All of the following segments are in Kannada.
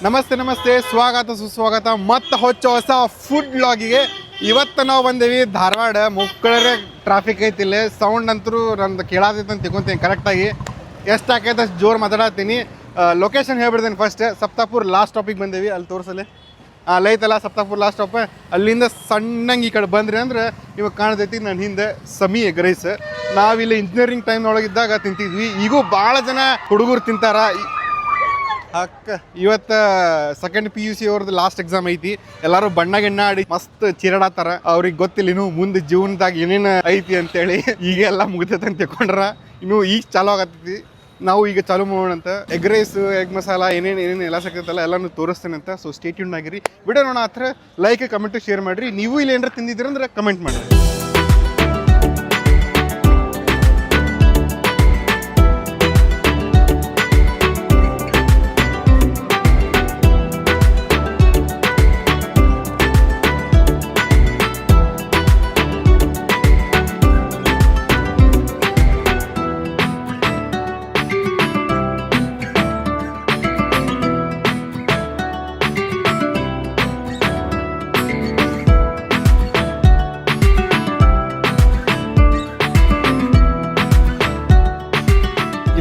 ನಮಸ್ತೆ ಸ್ವಾಗತ ಸುಸ್ವಾಗತ ಮತ್ತೆ ಹೊಸ ಫುಡ್ ವ್ಲಾಗಿಗೆ. ಇವತ್ತು ನಾವು ಬಂದೇವಿ ಧಾರವಾಡ. ಮುಕ್ಕಳರೆ ಟ್ರಾಫಿಕ್ ಐತಿಲ್ಲ, ಸೌಂಡ್ ಅಂತೂ ನಂದು ಕೇಳಾದೈತೆ ಅಂತ ತಿಳ್ಕೊಂತೀನಿ. ಕರೆಕ್ಟಾಗಿ ಎಷ್ಟು ಹಾಕೈತೆ ಅಷ್ಟು ಜೋರು ಮಾತಾಡತ್ತೀನಿ. ಲೊಕೇಶನ್ ಹೇಳ್ಬಿಡ್ತೀನಿ. ಫಸ್ಟ್ ಸಪ್ತಾಪುರ್ ಲಾಸ್ಟ್ ಸ್ಟಾಪಿಗೆ ಬಂದೇವಿ. ಅಲ್ಲಿ ತೋರಿಸಲಿ ಅಲ್ಲಿ ಐತಲ್ಲ ಸಪ್ತಾಪುರ್ ಲಾಸ್ಟ್ ಸ್ಟಾಪ್. ಅಲ್ಲಿಂದ ಸಣ್ಣಂಗೆ ಈ ಕಡೆ ಬಂದ್ರಿ ಅಂದ್ರೆ ಇವಾಗ ಕಾಣ್ತೈತಿ ನನ್ನ ಹಿಂದೆ ಸಮಿ ಎಗ್ ರೈಸ್. ನಾವಿಲ್ಲಿ ಇಂಜಿನಿಯರಿಂಗ್ ಟೈಮ್ ಒಳಗಿದ್ದಾಗ ತಿಂತಿದ್ವಿ. ಈಗೂ ಭಾಳ ಜನ ಹುಡುಗರು ತಿಂತಾರ. ಅಕ್ಕ ಇವತ್ತು ಸೆಕೆಂಡ್ PUC ಅವ್ರದ್ದು ಲಾಸ್ಟ್ ಎಕ್ಸಾಮ್ ಐತಿ. ಎಲ್ಲರೂ ಬಣ್ಣ ಆಡಿ ಮಸ್ತ್ ಚೀರಾಡತ್ತಾರ. ಅವ್ರಿಗೆ ಗೊತ್ತಿಲ್ಲ ಇನ್ನು ಮುಂದೆ ಜೀವನದಾಗ ಏನೇನು ಐತಿ ಅಂತೇಳಿ. ಈಗೆಲ್ಲ ಮುಗ್ದೈತೆ ಅಂತ ತಿಳ್ಕೊಂಡ್ರ ಇನ್ನು ಈಗ ಚಾಲು ಆಗತ್ತೈತಿ. ನಾವು ಈಗ ಚಾಲು ಮಾಡೋಣ ಅಂತ. ಎಗ್ ರೈಸ್, ಎಗ್ ಮಸಾಲ ಏನೇನು ಎಲ್ಲ ಸಿಗ್ತೈತಲ್ಲ ಎಲ್ಲನೂ ತೋರಿಸ್ತೇನೆ ಅಂತ. ಸೊ ಸ್ಟೇ ಟ್ಯೂನ್ ಆಗಿರಿ. ವಿಡಿಯೋ ನೋಡೋ ಹತ್ರ ಲೈಕ್ ಕಮೆಂಟ್ ಶೇರ್ ಮಾಡಿರಿ. ನೀವು ಇಲ್ಲಿ ಏನಾರ ತಿಂದಿದ್ದೀರಂದ್ರೆ ಕಮೆಂಟ್ ಮಾಡಿರಿ.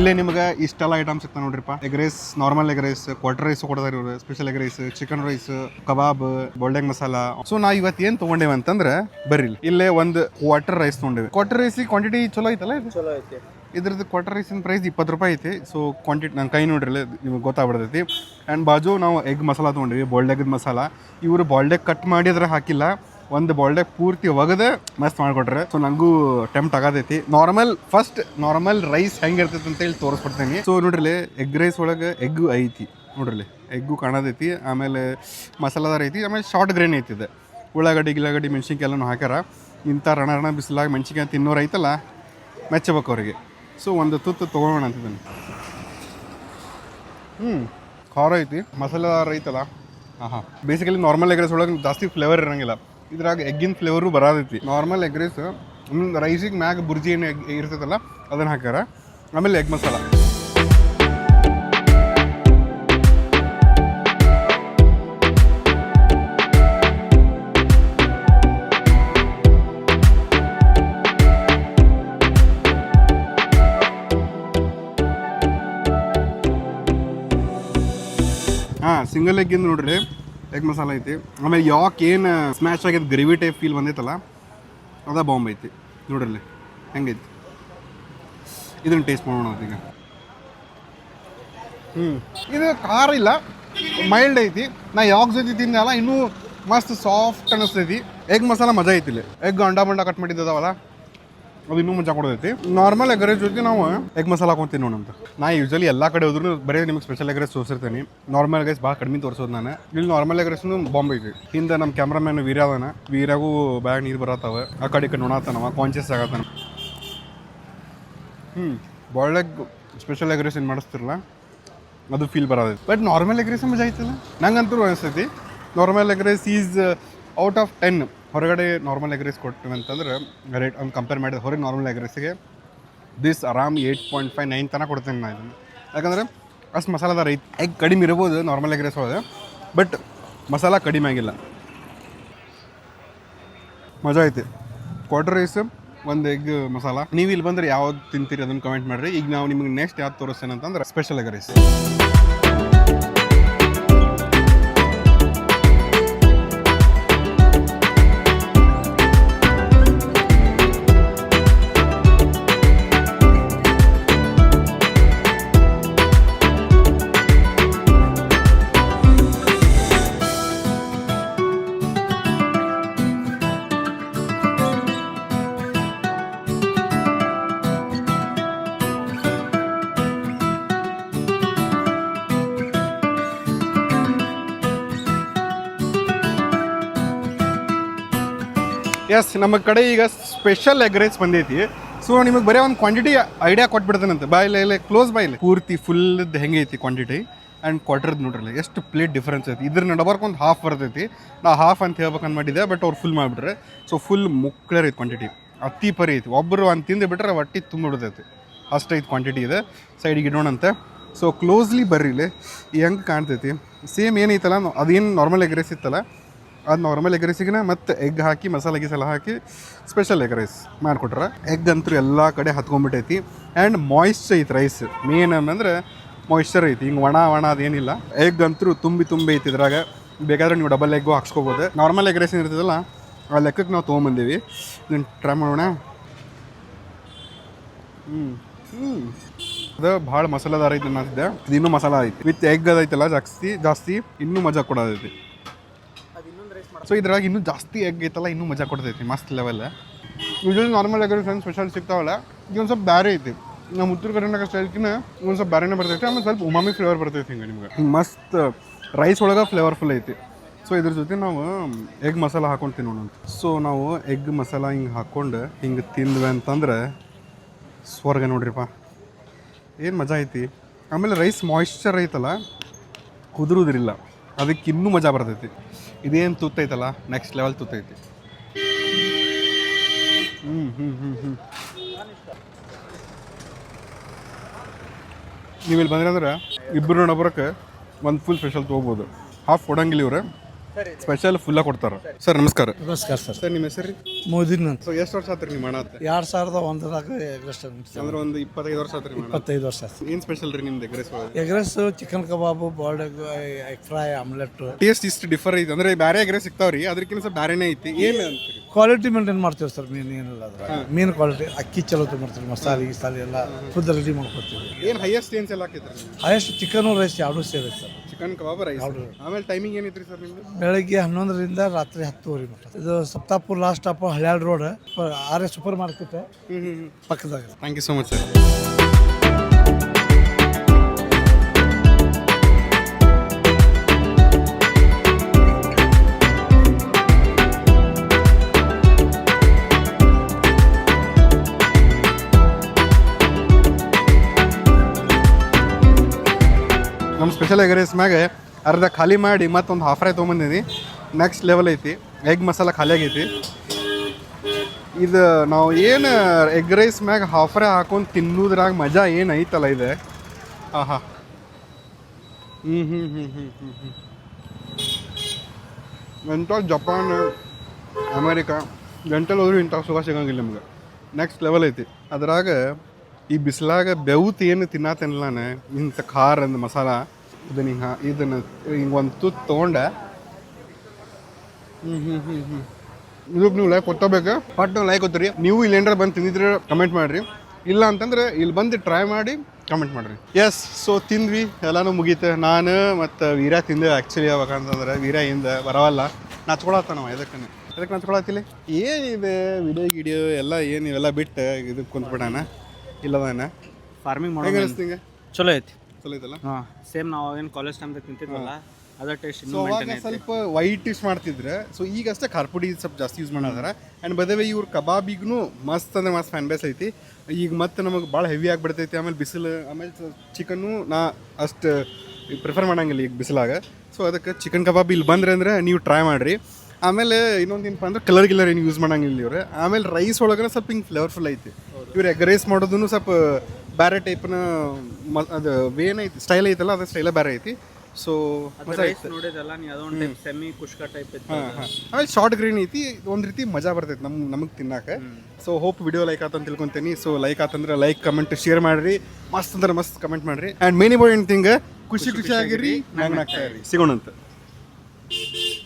ಇಲ್ಲೇ ನಿಮ್ಗೆ ಇಷ್ಟೆಲ್ಲ ಐಟಮ್ಸ್ ಸಿಗ್ತಾವೆ ನೋಡ್ರಿಪ್ಪ. Egg rice, normal egg rice, quarter rice ಕೊಡ್ತಾರೆ ಇವರು, special egg rice, chicken rice, kebab, boiled egg masala. So ನಾವು ಇವತ್ತು ಏನು ತೊಗೊಂಡೇವೆ ಅಂತಂದ್ರೆ ಬರ್ರಿ ಇಲ್ಲೇ ಒಂದು ಕ್ವಾರ್ಟರ್ ರೈಸ್ ತೊಗೊಂಡೇವೆ. ಕ್ವಾರ್ಟರ್ ರೈಸ್ ಕ್ವಾಂಟಿಟಿ ಚಲೋ ಐತಲ್ಲ ಇದು? ಚಲೋ ಐತಿ. ಇದ್ರದ್ದು ಕ್ವಾರ್ಟರ್ ರೈಸಿನ ಪ್ರೈಸ್ 20 ರೂಪಾಯಿ ಐತಿ. ಸೊ ಕ್ವಾಂಟಿಟಿ ನನ್ನ ಕೈ ನೋಡ್ರಿ ನಿಮ್ಗೆ ಗೊತ್ತಾಗ್ಬಿಡ್ತೈತಿ. ಆ್ಯಂಡ್ ಬಾಜು ನಾವು ಎಗ್ ಮಸಾಲ ತೊಗೊಂಡಿವಿ, ಬಾಯ್ಲ್ಡ್ ಎಗ್ ಮಸಾಲ. ಇವರು ಬಾಯ್ಲ್ಡ್ ಎಗ್ ಕಟ್ ಮಾಡಿ ಅದ್ರ ಹಾಕಿಲ್ಲ, ಒಂದು ಬಾಯ್ಲ್ಡ್ ಎಗ್ ಪೂರ್ತಿ ಒಗದೆ ಮಸ್ತ್ ಮಾಡಿಕೊಟ್ರೆ. ಸೊ ನನಗೂ ಟೆಂಪ್ಟ್ ಆಗತೈತಿ. ನಾರ್ಮಲ್ ರೈಸ್ ಹೆಂಗಿರ್ತೈತಿ ಅಂತೇಳಿ ತೋರಿಸ್ಬಿಡ್ತೀನಿ. ಸೊ ನೋಡ್ರಿ ಎಗ್ ರೈಸ್ ಒಳಗೆ ಎಗ್ಗು ಐತಿ ನೋಡ್ರಿ, ಎಗ್ಗು ಕಾಣೋದೈತಿ. ಆಮೇಲೆ ಮಸಾಲದಾರ ಐತಿ, ಆಮೇಲೆ ಶಾರ್ಟ್ ಗ್ರೇನ್ ಐತಿದೆ. ಉಳ್ಳಾಗಡ್ಡಿ ಮೆಣಸಿನ್ಕಾಯಿ ಎಲ್ಲನೂ ಹಾಕ್ಯಾರ. ಇಂಥ ರಣ ಬಿಸಿಲಾಗ ಮೆಣಸಿನ್ಕಾಯಿ ತಿನ್ನೋರು ಐತಲ್ಲ, ಮೆಚ್ಚಬೇಕು ಅವರಿಗೆ. ಸೊ ಒಂದು ತುತ್ತು ತೊಗೊಳ್ಳೋಣ ಅಂತಿದ್ದೀನಿ. ಖಾರ ಐತಿ, ಮಸಾಲೆದಾರ ಐತಲ್ಲ. ಹಾಂ ಬೇಸಿಕಲಿ ನಾರ್ಮಲ್ ಎಗ್ ರೈಸ್ ಒಳಗೆ ಜಾಸ್ತಿ ಫ್ಲೇವರ್ ಇರೋಂಗಿಲ್ಲ. ಇದ್ರಾಗ ಎಗ್ಗಿನ ಫ್ಲೇವರು ಬರೋದೈತಿ. ನಾರ್ಮಲ್ ಎಗ್ ರೈಸ್ ರೈಸಿಗೆ ಮ್ಯಾಗ ಬುರ್ಜಿ ಏನು ಎಗ್ ಇರ್ತೈತಲ್ಲ ಅದನ್ನು ಹಾಕ್ಯಾರ. ಆಮೇಲೆ ಎಗ್ ಮಸಾಲ. ಸಿಂಗಲ್ ಎಗ್ಗಿಂದ ನೋಡ್ರಿ ಎಗ್ ಮಸಾಲ ಐತಿ. ಆಮೇಲೆ ಏನು ಸ್ಮ್ಯಾಶ್ ಆಗ್ಯದ ಗ್ರೇವಿ ಟೈಪ್ ಫೀಲ್ ಬಂದೈತಲ್ಲ, ಅದ ಬಾಂಬ್ ಐತಿ ನೋಡ್ರಲ್ಲಿ ಹೆಂಗೈತಿ. ಇದನ್ನು ಟೇಸ್ಟ್ ಮಾಡೋಣ ಈಗ. ಇದು ಖಾರ ಇಲ್ಲ, ಮೈಲ್ಡ್ ಐತಿ. ನಾ ಯಾವಾಗ ಜೊತೆ ತಿಂದಲ್ಲ ಇನ್ನೂ ಮಸ್ತ್ ಸಾಫ್ಟ್ ಅನ್ನಿಸ್ತೈತಿ. ಎಗ್ ಮಸಾಲ ಮಜಾ ಐತಿಲ್ಲ. ಎಗ್ ಅಂಡ ಕಟ್ ಮಾಡಿದ್ದವಲ್ಲ ಅದು ಇನ್ನೂ ಮಜಾ ಕೊಡೋದೈತಿ. ನಾರ್ಮಲ್ ಎಗ್ ರೈಸ್ ಜೊತೆ ನಾವು ಎಗ್ ಮಸಾಲ ಹಾಕೊಂತೀನಿ ನೋಡಂತ. ನಾ ಯೂಶಲಿ ಎಲ್ಲ ಕಡೆ ಹೋದ್ರೂ ಬರೀ ನಿಮ್ಗೆ ಸ್ಪೆಷಲ್ ಎಗ್ ರೈಸ್ ತೋರಿಸಿರ್ತೀನಿ. ನಾರ್ಮಲ್ ಎಗ್ ರೈಸ್ ಭಾಳ ಕಡಿಮೆ ತೋರಿಸೋದು ನಾನು. ಇಲ್ಲಿ ನಾರ್ಮಲ್ ಎಗ್ ರೈಸ್ನು ಬಾಂಬ್ ಐತಿ. ಹಿಂದೆ ನಮ್ಮ ಕ್ಯಾಮ್ರಾಮ್ಯಾನ್ ವೀರ್ಯ ಅದಾನ. ವೀರ್ಯಾಗೂ ಬ್ಯಾಗ್ ನೀರು ಬರತ್ತವ. ಆ ಕಡೆ ಈ ಕಡೆ ನೋಡತ್ತಾನವ, ಕಾನ್ಷಿಯಸ್ ಆಗತ್ತಾನ. Boiled egg special egg rice ಏನು ಮಾಡಿಸ್ತಿರಲ್ಲ ಅದು ಫೀಲ್ ಬರೋದೈತಿ. ಬಟ್ ನಾರ್ಮಲ್ ಎಗ್ ರೈಸ್ ಮಜಾ ಐತಲ್ಲ ನಂಗಂತೂ ಅನಿಸ್ತೈತಿ. Normal egg rice is out of 10. ಹೊರಗಡೆ ನಾರ್ಮಲ್ ಎಗ್ ರೈಸ್ ಕೊಟ್ಟಿವಿ ಅಂತಂದ್ರೆ ರೇಟ್ ಒಂದು ಕಂಪೇರ್ ಮಾಡಿದ್ರೆ ಹೊರಗೆ ನಾರ್ಮಲ್ ಎಗ್ ರೈಸಿಗೆ ದಿಸ್ ಆರಾಮ್ 8.5 9 ತನಕ ಕೊಡ್ತೇನೆ ನಾನು ಇದನ್ನು. ಯಾಕಂದರೆ ಅಷ್ಟು ಮಸಾಲದಾರ ಐತಿ. ಎಗ್ ಕಡಿಮೆ ಇರ್ಬೋದು ನಾರ್ಮಲ್ ಎಗ್ ರೈಸ್ ಒಳಗೆ, ಬಟ್ ಮಸಾಲ ಕಡಿಮೆ ಆಗಿಲ್ಲ. ಮಜಾ ಐತಿ. ಕ್ವಾರ್ಟರ್ ರೈಸ್, ಒಂದು ಎಗ್ ಮಸಾಲ. ನೀವು ಇಲ್ಲಿ ಬಂದರೆ ಯಾವ್ದು ತಿಂತೀರಿ ಅದನ್ನು ಕಮೆಂಟ್ ಮಾಡಿರಿ. ಈಗ ನಾವು ನಿಮಗೆ ನೆಕ್ಸ್ಟ್ ಯಾವ್ದು ತೋರಿಸ್ತೇನೆ ಅಂತಂದ್ರೆ ಸ್ಪೆಷಲ್ ಎಗ್ ರೈಸ್. ಎಸ್, ನಮ್ಮ ಕಡೆ ಈಗ ಸ್ಪೆಷಲ್ ಎಗ್ ರೈಸ್ ಬಂದೈತಿ. ಸೊ ನಿಮಗೆ ಬರೀ ಒಂದು ಕ್ವಾಂಟಿಟಿ ಐಡಿಯಾ ಕೊಟ್ಬಿಡ್ತಾನಂತೆ. ಬಾಯಿಲೆ ಕ್ಲೋಸ್ ಬಾಯಿಲೆ ಪೂರ್ತಿ ಫುಲ್ದು ಹೆಂಗೈತಿ ಕ್ವಾಂಟಿಟಿ. ಆ್ಯಂಡ್ ಕ್ವಾರ್ಟರ್ದು ನೋಡ್ರಲ್ಲ ಎಷ್ಟು ಪ್ಲೇಟ್ ಡಿಫ್ರೆನ್ಸ್ ಐತಿ. ಇದ್ರ ನಡಬರ್ಕ್ ಒಂದು ಹಾಫ್ ಬರ್ತೈತಿ. ನಾ ಹಾಫ್ ಅಂತ ಹೇಳ್ಬೇಕಂತ ಮಾಡಿದ್ದೆ, ಬಟ್ ಅವ್ರು ಫುಲ್ ಮಾಡಿಬಿಟ್ರೆ. ಸೊ ಫುಲ್ ಮುಕ್ಕಳರ್ ಐತಿ ಕ್ವಾಂಟಿಟಿ. ಅತಿ ಪರಿ ಐತಿ. ಒಬ್ಬರು ಒಂದು ತಿಂದು ಬಿಟ್ರೆ ಹೊಟ್ಟೆ ತುಂಬಿಡ್ತೈತಿ. ಅಷ್ಟೈತೆ ಕ್ವಾಂಟಿಟಿ ಇದೆ. ಸೈಡಿಗೆ ಇಡೋಣಂತೆ. ಸೊ ಕ್ಲೋಸ್ಲಿ ಬರ್ರಿ ಇಲ್ಲಿ ಹೆಂಗೆ ಕಾಣ್ತೈತಿ ಸೇಮ್ ಏನೈತಲ್ಲ ಅದೇನು ನಾರ್ಮಲ್ ಎಗ್ ರೈಸ್ ಇತ್ತಲ್ಲ ಅದು ನಾರ್ಮಲ್ ಎಗ್ ರೈಸಿಗೆ ಮತ್ತು ಎಗ್ ಹಾಕಿ ಮಸಾಲೆ ಗಿಸೆಲ್ಲ ಹಾಕಿ ಸ್ಪೆಷಲ್ ಎಗ್ ರೈಸ್ ಮಾಡಿಕೊಟ್ರೆ ಎಗ್ ಅಂತೂ ಎಲ್ಲ ಕಡೆ ಹತ್ಕೊಂಡ್ಬಿಟ್ಟೈತಿ ಆ್ಯಂಡ್ ಮಾಯಿಶ್ಚರ್ ಐತಿ ರೈಸ್ ಮೇನ್ ಅಂದರೆ ಮಾಯಿಶ್ಚರ್ ಐತಿ ಹಿಂಗೆ ಒಣ ಅದೇನಿಲ್ಲ ಎಗ್ ಅಂತೂ ತುಂಬಿ ಐತಿ ಇದ್ರಾಗ ಬೇಕಾದ್ರೆ ನೀವು ಡಬಲ್ ಎಗ್ಗು ಹಾಕ್ಸ್ಕೊಬೋದು ನಾರ್ಮಲ್ ಎಗ್ ರೈಸ್ ಇರ್ತದಲ್ಲ ಆ ಲೆಕ್ಕಕ್ಕೆ ನಾವು ತೊಗೊಂಬಂದೀವಿ ಇದನ್ನು ಟ್ರೈ ಮಾಡೋಣ ಅದು ಭಾಳ ಮಸಾಲೆದಾರ ಐತಿ ಅನ್ನಿಸಿದೆ ಇದು ಇನ್ನೂ ಮಸಾಲ ಐತಿ ವಿತ್ ಎಗ್ ಅದೈತಲ್ಲ ಜಾಸ್ತಿ ಇನ್ನೂ ಮಜಾ ಕೊಡೋದೈತಿ ಸೊ ಇದ್ರಾಗ ಇನ್ನೂ ಜಾಸ್ತಿ ಎಗ್ ಐತಲ್ಲ ಇನ್ನೂ ಮಜಾ ಕೊಡ್ತೈತಿ ಮಸ್ತ್ level usually normal egg rice special ಸಿಗ್ತಾವಲ್ಲ ಇದೊಂದು ಸ್ವಲ್ಪ ಬೇರೆ ಐತಿ ನಮ್ಮ ಉತ್ತರ ಕರ್ನಾಟಕ ಸ್ಟೈಲ್ಕಿನ ಒಂದು ಸ್ವಲ್ಪ ಬೇರೆನೇ ಬರ್ತೈತಿ ಆಮೇಲೆ ಸ್ವಲ್ಪ ಉಮಾಮಿ ಫ್ಲೇವರ್ ಬರ್ತೈತಿ ಹಿಂಗೆ ನಿಮ್ಗೆ ಹಿಂಗೆ ಮಸ್ತ್ ರೈಸ್ ಒಳಗೆ ಫ್ಲೇವರ್ಫುಲ್ ಐತಿ ಸೊ ಇದ್ರ ಜೊತೆ ನಾವು ಎಗ್ ಮಸಾಲ ಹಾಕೊಂಡು ತಿನ್ನೋಣ ಸೊ ನಾವು ಎಗ್ ಮಸಾಲ ಹಿಂಗೆ ಹಾಕ್ಕೊಂಡು ಹಿಂಗೆ ತಿಂದ್ವಿ ಅಂತಂದ್ರೆ ಸ್ವರ್ಗ ನೋಡ್ರಿಪ್ಪ ಏನು ಮಜಾ ಐತಿ ಆಮೇಲೆ ರೈಸ್ ಮಾಯಿಶ್ಚರ್ ಐತಲ್ಲ ಕುದುರುದ್ರಿಲ್ಲ ಅದಕ್ಕೆ ಇನ್ನೂ ಮಜಾ ಬರ್ತೈತಿ ಇದೇನು ತುತ್ತೈತಲ್ಲ ನೆಕ್ಸ್ಟ್ ಲೆವೆಲ್ ತುತ್ತೈತಿ ನೀವು ಇಲ್ಲಿ ಬಂದ್ರೆ ಅಂದ್ರೆ ಇಬ್ಬರು ನೊಬ್ಬರಕ್ಕೆ ಒಂದು ಫುಲ್ ಸ್ಪೆಷಲ್ ತೊಗೋಬೋದು ಹಾಫ್ ಕೊಡಂಗಿಲ್ಲ ಇವ್ರು ಸ್ಪೆಷಲ್ ಫುಲ್ಲಾಗಿ ಕೊಡ್ತಾರೆ ಸರ್ ನಮಸ್ಕಾರ ಸರ್ ನಿಮ್ಮ ಹೆಸರು ರೀ ಮೋದಿನ್ ಅಂತ ಸೊ ಎಷ್ಟು ವರ್ಷ ಆತ್ರಿ ನೀವು ಮಾಡತ್ತೆ 2001ದಾಗ ಎಗ್ರೆಸ್ ಅಂದ್ರೆ ಒಂದು 25 ವರ್ಷ ಆತ್ರಿ 25 ವರ್ಷ ಆಯ್ತು. ಏನು ಸ್ಪೆಷಲ್ ರೀ ನಿಮ್ದು ಎಗ್ರೆಸ್ ಒಳಗೆ egg rice chicken kebab boiled egg fry omelette taste ಇಷ್ಟು ಡಿಫರ್ ಐತಿ ಅಂದ್ರೆ ಬೇರೆ ಎಗ್ರೆಸ್ ಸಿಗ್ತಾವ್ರಿ ಅದಕ್ಕಿಂತ ಸ್ವಲ್ಪ ಬೇರೆನೇ ಐತಿ ಏನು ಅಂತೀರಿ ಕ್ವಾಲಿಟಿ ಮೇಂಟೈನ್ ಮಾಡ್ತೀವಿ ಸರ್ ಮೀನು ಏನಿಲ್ಲ ಅದ್ರ ಮೀನು ಕ್ವಾಲಿಟಿ ಅಕ್ಕಿ ಚಲೋ ಮಾಡ್ತೀವಿ ಮಸಾಲೆ ಗಿಸಾಲೆ ಎಲ್ಲ ಖುದ್ದು ರೆಡಿ ಮಾಡ್ಕೊತೀವಿ. ಏನು ಹೈಯೆಸ್ಟ್ ಏನು ಸೆಲ್ ಹಾಕಿದ್ರಿ ಹೈಯೆಸ್ಟ್ ಚಿಕನು ರೈಸ್ ಎರಡೂ ಸೇವೆ ಸರ್. ಚಿಕನ್ ಕಬಾಬ್ ರೈಸ್ ಆಮೇಲೆ ಟೈಮಿಂಗ್ ಏನೈತ್ರಿ ಸರ್ ನಿಮ್ದು ಬೆಳಗ್ಗೆ 11ರಿಂದ ರಾತ್ರಿ 10:30 ಮಟ್ಟ. ಇದು Saptapur last stop Haliyal road R S super market ಪಕ್ಕದಾಗ. Thank you so much sir. ನಮ್ಮ ಸ್ಪೆಷಲ್ ಎಗ್ ರೈಸ್ ಮ್ಯಾಗೆ ಅರ್ಧ ಖಾಲಿ ಮಾಡಿ ಮತ್ತೊಂದು ಹಾಫ್ ಫ್ರೈ ತೊಗೊಂಬಂದಿನಿ. ನೆಕ್ಸ್ಟ್ ಲೆವೆಲ್ ಐತಿ. ಎಗ್ ಮಸಾಲ ಖಾಲಿ ಆಗೈತಿ. ಇದು ನಾವು ಏನು ಎಗ್ ರೈಸ್ ಮ್ಯಾಗ ಹಾಫ್ ಫ್ರೈ ಹಾಕೊಂಡು ತಿನ್ನೋದ್ರಾಗ ಮಜಾ ಏನು ಐತಲ್ಲ ಇದೆ. ಆಹಾ ಎಂಥ ಜಪಾನ್ ಅಮೇರಿಕಾ ಗಂಟಲು ಹೋದ್ರೂ ಇಂಥ ಸುಖ ಸಿಗಂಗಿಲ್ಲ ನಮ್ಗೆ. ನೆಕ್ಸ್ಟ್ ಲೆವೆಲ್ ಐತಿ. ಅದ್ರಾಗ ಈ ಬಿಸಿಲಾಗ ಬೆವುತ್ ಏನು ತಿನ್ನತ್ತೇನಿಲ್ಲ ನಾನು ಇಂಥ ಖಾರ ಅಂದ ಮಸಾಲ ಇದನ್ನು ಹಿಂಗೆ ಒಂದು ತುತ್ತು ತೊಗೊಂಡೆ. ಇದಕ್ಕೆ ನೀವು ಲೈಕ್ ಕೊತ್ತಬೇಕು ಬಟ್ ನೀವು ಲೈಕ್ ಕೊತ್ತೀರಿ. ನೀವು ಇಲ್ಲಿ ಏನಾರ ಬಂದು ತಿಂದಿದ್ರೆ ಕಮೆಂಟ್ ಮಾಡಿರಿ, ಇಲ್ಲ ಅಂತಂದ್ರೆ ಇಲ್ಲಿ ಬಂದು ಟ್ರೈ ಮಾಡಿ ಕಮೆಂಟ್ ಮಾಡಿರಿ. ಎಸ್, ಸೊ ತಿಂದ್ವಿ, ಎಲ್ಲನೂ ಮುಗೀತು. ನಾನು ಮತ್ತು ವೀರ ತಿಂದೆ ಆ್ಯಕ್ಚುಲಿ. ಯಾವಾಗ ಅಂತಂದ್ರೆ ವೀರ ಹಿಂದ ಬರವಲ್ಲ, ನಾಚ್ಕೊಳತ್ತಾನವ. ಎದಕ್ಕೆ ನಾಚ್ಕೊಳತ್ತಿಲ್ಲ, ಏನಿದೆ ವಿಡಿಯೋ ಎಲ್ಲ ಏನು ಇವೆಲ್ಲ ಬಿಟ್ಟು ಇದಕ್ಕೆ ಕುಂತ್ಬಿಟ್ಟಾನ. ಇಲ್ಲದಾನ ಫಾರ್ಮಿಂಗ್ ಹೆಂಗೆ ಅನಿಸ್ತಿಂಗೆ? ಚಲೋ ಐತಿ. ಚಲೋ ಐತಲ್ಲ. ಹಾಂ, ಸೇಮ್ ನಾವು ಏನು ಕಾಲೇಜ್ ಟೈಮ್ದಾಗ ತಿಂತಿದ್ವಲ್ಲ ಅದ ಟೇಸ್ಟ್. ಸೊ ಅವಾಗ ಸ್ವಲ್ಪ ವೈಟ್ ಇಸ್ ಮಾಡ್ತಿದ್ರೆ, ಸೊ ಈಗ ಅಷ್ಟೇ ಖಾರ ಪುಡಿ ಸ್ವಲ್ಪ ಜಾಸ್ತಿ ಯೂಸ್ ಮಾಡಿದಾರೆ. ಆ್ಯಂಡ್ ಬದವೇ ಇವ್ರ ಕಬಾಬಿಗೂ ಮಸ್ತ್ ಅಂದರೆ ಮಸ್ತ್ ಫ್ಯಾನ್ ಬೇಸ್ ಐತಿ. ಈಗ ಮತ್ತೆ ನಮಗೆ ಭಾಳ ಹೆವಿ ಆಗಿಬಿಡ್ತೈತಿ. ಆಮೇಲೆ ಬಿಸಿಲು, ಆಮೇಲೆ ಚಿಕನ್ನು ನಾ ಅಷ್ಟು ಪ್ರಿಫರ್ ಮಾಡಂಗಿಲ್ಲ ಈಗ ಬಿಸಿಲಾಗ. ಸೊ ಅದಕ್ಕೆ ಚಿಕನ್ ಕಬಾಬ್ ಇಲ್ಲಿ ಬಂದ್ರೆ ಅಂದರೆ ನೀವು ಟ್ರೈ ಮಾಡಿರಿ. ಆಮೇಲೆ ಇನ್ನೊಂದು ಏನಪ್ಪ ಅಂದ್ರೆ ಕಲರ್ ಏನು ಯೂಸ್ ಮಾಡಂಗಿಲ್ಲ ಇವ್ರು. ಆಮೇಲೆ ರೈಸ್ ಒಳಗಡೆ ಸ್ವಲ್ಪ ಹಿಂಗೆ ಫ್ಲೇವರ್ಫುಲ್ ಐತಿ. ಇವ್ರು ಎಗ್ ರೈಸ್ ಮಾಡೋದನ್ನು ಸ್ವಲ್ಪ ಬೇರೆ ಟೈಪ್ನ ಅದು ವೇನ್ ಐತಿ, ಸ್ಟೈಲ್ ಐತಲ್ಲ, ಅದು ಸ್ಟೈಲ ಬೇರೆ ಐತಿ. ಸೊ ರೈಸ್ ನೋಡಿದಲ್ಲ ನೀ, ಅದೊಂದು ಟೈಪ್ ಸೆಮಿ ಕುಷ್ಕ ಟೈಪ್ ಐತಿ. ಆಮೇಲೆ ಶಾರ್ಟ್ ಗ್ರೀನ್ ಐತಿ. ಒಂದು ರೀತಿ ಮಜಾ ಬರ್ತೈತಿ ನಮಗೆ ತಿನ್ನಕ್ಕೆ. ಸೊ ಹೋಪ್ ವಿಡಿಯೋ ಲೈಕ್ ಆತ ಅಂತ ತಿಳ್ಕೊತೀನಿ. ಸೊ ಲೈಕ್ ಆತಂದ್ರೆ ಲೈಕ್, ಕಮೆಂಟ್, ಶೇರ್ ಮಾಡಿರಿ. ಮಸ್ತ್ ಅಂದ್ರೆ ಮಸ್ತ್ ಕಮೆಂಟ್ ಮಾಡಿರಿ. ಆ್ಯಂಡ್ ಮೇನ್ ಇಂಪಾರ್ಟೆಂಟ್ ಥಿಂಗ್, ಖುಷಿಯಾಗಿರಿ, ನಗ್ನಾಗ್ತಾ ಇರಿ. ಸಿಗೋಣಂತ.